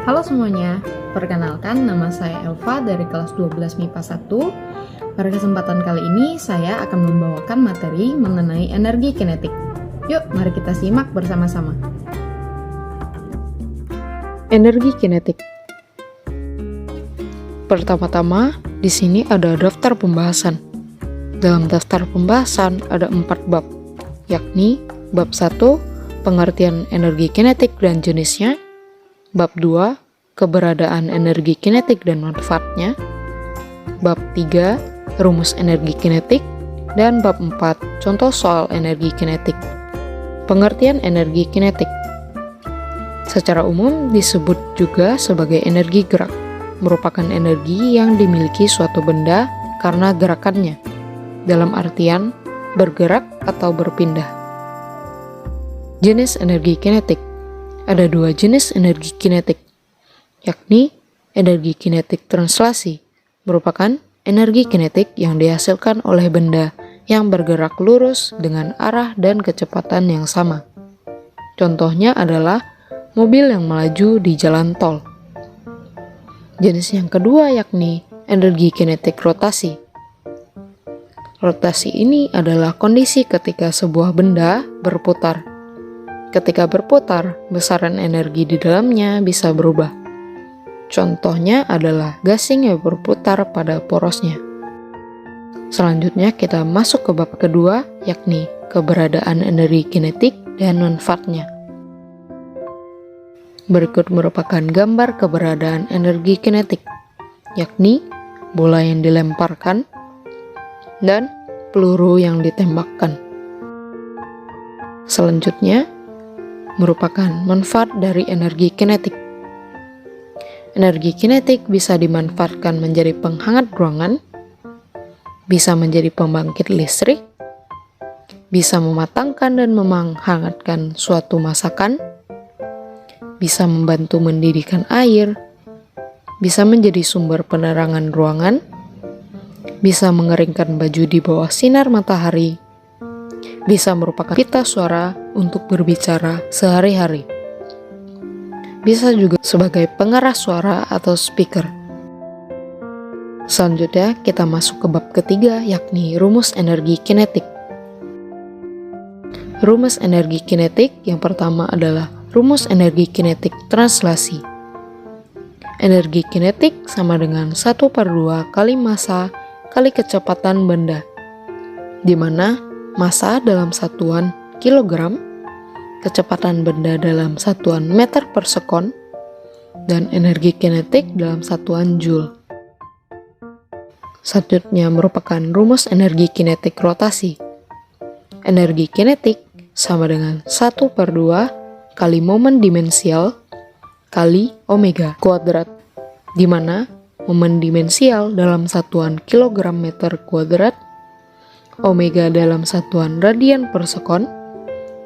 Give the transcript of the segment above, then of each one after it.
Halo semuanya, perkenalkan nama saya Elva dari kelas 12 MIPA 1. Pada kesempatan kali ini saya akan membawakan materi mengenai energi kinetik. Yuk, mari kita simak bersama-sama. Energi kinetik. Pertama-tama, di sini ada daftar pembahasan. Dalam daftar pembahasan ada 4 bab, yakni bab 1, pengertian energi kinetik dan jenisnya, bab 2, keberadaan energi kinetik dan manfaatnya, bab 3, rumus energi kinetik, dan bab 4, contoh soal energi kinetik. Pengertian energi kinetik. Secara umum disebut juga sebagai energi gerak, merupakan energi yang dimiliki suatu benda karena gerakannya, dalam artian bergerak atau berpindah. Jenis energi kinetik. Ada 2 jenis energi kinetik, yakni energi kinetik translasi, merupakan energi kinetik yang dihasilkan oleh benda yang bergerak lurus dengan arah dan kecepatan yang sama. Contohnya adalah mobil yang melaju di jalan tol. Jenis yang kedua yakni energi kinetik rotasi. Rotasi ini adalah kondisi ketika sebuah benda berputar. Ketika berputar, besaran energi di dalamnya bisa berubah. Contohnya adalah gasing yang berputar pada porosnya. Selanjutnya kita masuk ke bab kedua, yakni keberadaan energi kinetik dan manfaatnya. Berikut merupakan gambar keberadaan energi kinetik, yakni bola yang dilemparkan dan peluru yang ditembakkan. Selanjutnya, merupakan manfaat dari energi kinetik. Energi kinetik bisa dimanfaatkan menjadi penghangat ruangan, bisa menjadi pembangkit listrik, bisa mematangkan dan menghangatkan suatu masakan, bisa membantu mendidihkan air, bisa menjadi sumber penerangan ruangan, bisa mengeringkan baju di bawah sinar matahari, bisa merupakan pita suara untuk berbicara sehari-hari. Bisa juga sebagai pengeras suara atau speaker. Selanjutnya kita masuk ke bab ketiga, yakni rumus energi kinetik. Rumus energi kinetik yang pertama adalah rumus energi kinetik translasi. Energi kinetik sama dengan 1/2 kali massa kali kecepatan benda, di mana massa dalam satuan kilogram, kecepatan benda dalam satuan meter per sekon, dan energi kinetik dalam satuan joule. Selanjutnya merupakan rumus energi kinetik rotasi. Energi kinetik sama dengan 1/2 kali momen dimensial kali omega kuadrat, di mana momen dimensial dalam satuan kilogram meter kuadrat, omega dalam satuan radian per sekon,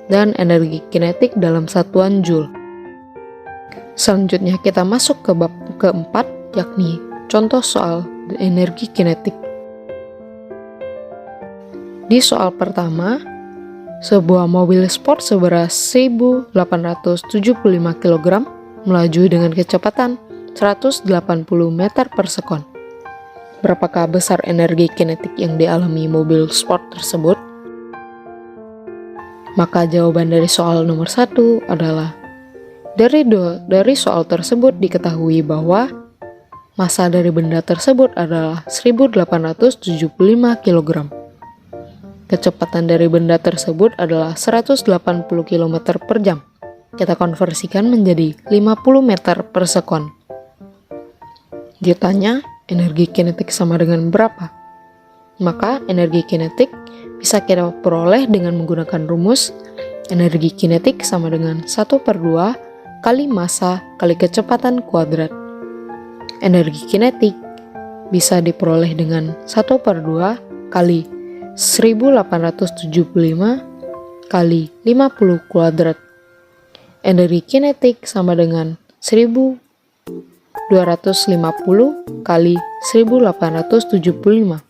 dan energi kinetik dalam satuan joule. Selanjutnya kita masuk ke bab keempat, yakni contoh soal energi kinetik. Di soal pertama, sebuah mobil sport seberat 1875 kg melaju dengan kecepatan 180 meter per sekon. Berapakah besar energi kinetik yang dialami mobil sport tersebut? Maka jawaban dari soal nomor 1 adalah dari soal tersebut diketahui bahwa massa dari benda tersebut adalah 1875 kg. Kecepatan dari benda tersebut adalah 180 km per jam. Kita konversikan menjadi 50 meter per sekon. Ditanya, energi kinetik sama dengan berapa? Maka energi kinetik bisa kita peroleh dengan menggunakan rumus energi kinetik sama dengan 1/2 kali massa kali kecepatan kuadrat. Energi kinetik bisa diperoleh dengan 1/2 kali 1875 kali 50 kuadrat. Energi kinetik sama dengan 1250 kali 1875.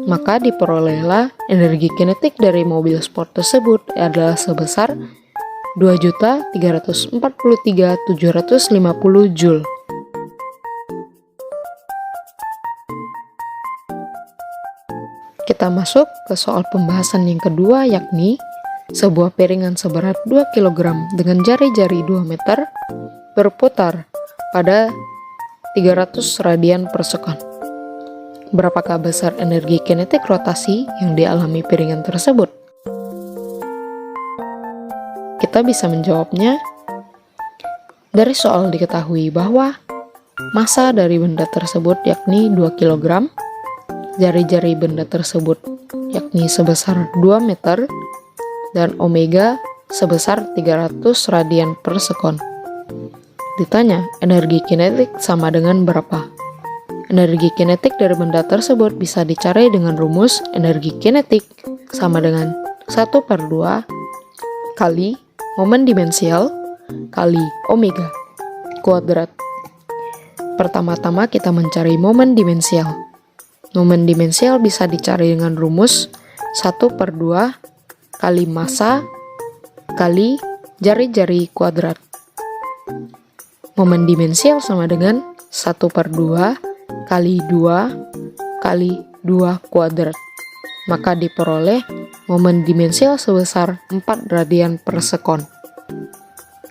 Maka diperolehlah energi kinetik dari mobil sport tersebut adalah sebesar 2.343.750 Joule. Kita masuk ke soal pembahasan yang kedua, yakni sebuah piringan seberat 2 kg dengan jari-jari 2 meter berputar pada 300 radian per sekon. Berapakah besar energi kinetik rotasi yang dialami piringan tersebut? Kita bisa menjawabnya dari soal diketahui bahwa massa dari benda tersebut yakni 2 kg, jari-jari benda tersebut yakni sebesar 2 meter, dan omega sebesar 300 radian per sekon. Ditanya, energi kinetik sama dengan berapa? Energi kinetik dari benda tersebut bisa dicari dengan rumus energi kinetik sama dengan 1/2 kali momen dimensial kali omega kuadrat. Pertama-tama kita mencari momen dimensial. Momen dimensial bisa dicari dengan rumus 1/2 kali massa kali jari-jari kuadrat. Momen dimensial sama dengan 1/2 kali 2 kali 2 kuadrat. Maka diperoleh momen dimensial sebesar 4 radian per sekon.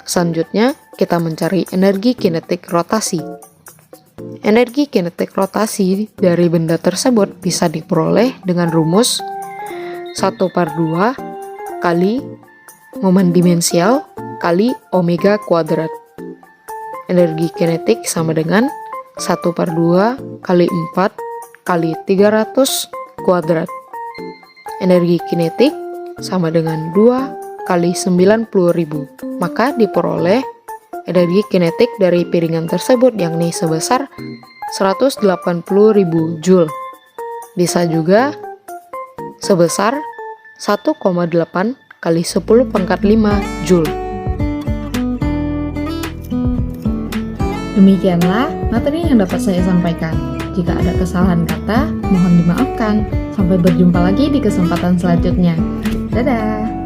Selanjutnya, kita mencari energi kinetik rotasi. Energi kinetik rotasi dari benda tersebut bisa diperoleh dengan rumus 1/2 kali momen dimensial kali omega kuadrat. Energi kinetik sama dengan 1/2 kali 4 kali 300 kuadrat. Energi kinetik sama dengan 2 kali 90.000. Maka diperoleh energi kinetik dari piringan tersebut yakni sebesar 180.000 Joule. Bisa juga sebesar 1,8 kali 10⁵ Joule. Demikianlah materi yang dapat saya sampaikan. Jika ada kesalahan kata, mohon dimaafkan. Sampai berjumpa lagi di kesempatan selanjutnya. Dadah!